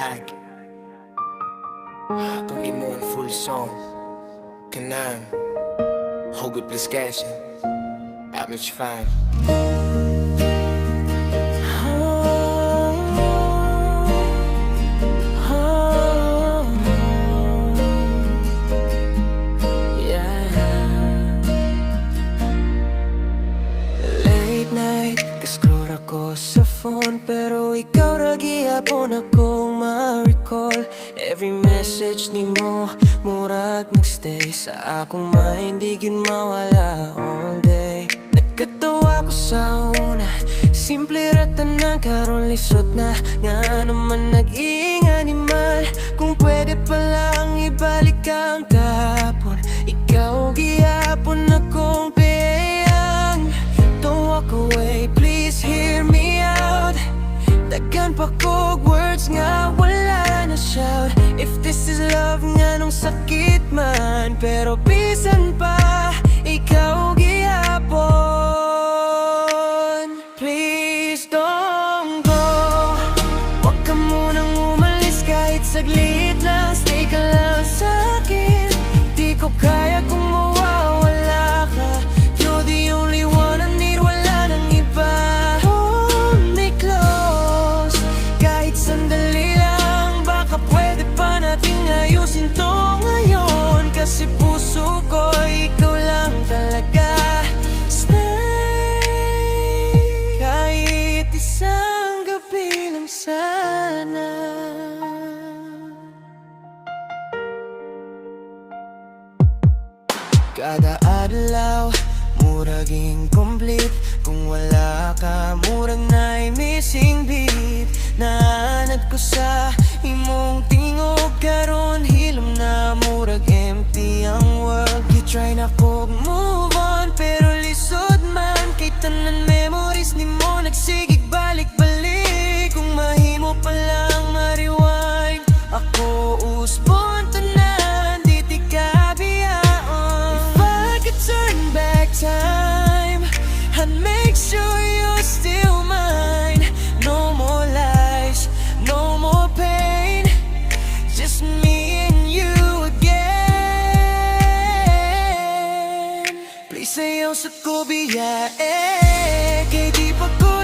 hag kung imo ang full song kanang hugot plus cashin average fine. Sa phone, pero ikaw ra gihapon akong ma-recall. Every message nimo murag nagstay sa akong mind, di gyud mawala all day. Nagkatawa ko sa una, simple ra tanan, karon lisod na. Ngano man nag-iingan animal, kung pwede pa lang ibalik ang kahapon. Ikaw gihapon akong pilion. Don't walk away, please hear me out. Daghan pa kog words nga wala na shout. If this is love, nganong sakit man, pero bisan pa ikaw gihapon. Please don't go, wag ka munang umalis kahit saglit lang. Stay ka lang sa'kin, di ko kaya kung mawawala ka. You're the only one I need, wala nang iba. Hold me close, kahit sandali lang. Baka pwede pa nating ayusin to ngayon, kasi puso ko ikaw lang talaga. Stay, kahit isang gabi lang sana. Kada adlaw murag incomplete, kung wala ka murag na'y missing beat. Naanad ko sa imong tingog, karon hilom na murag empty ang world. You try na kog move on, pero lisod man kay tanan memories nimo nagsigig balik-balik. Kung mahimo pa lang ma-rewind, ako usbon tanan, di ti ka biyaon. If I could turn back time, I'd make sure you're still mine. No more lies, no more pain, just me and you again. Please ayaw sa ko biyae, kay di pa ko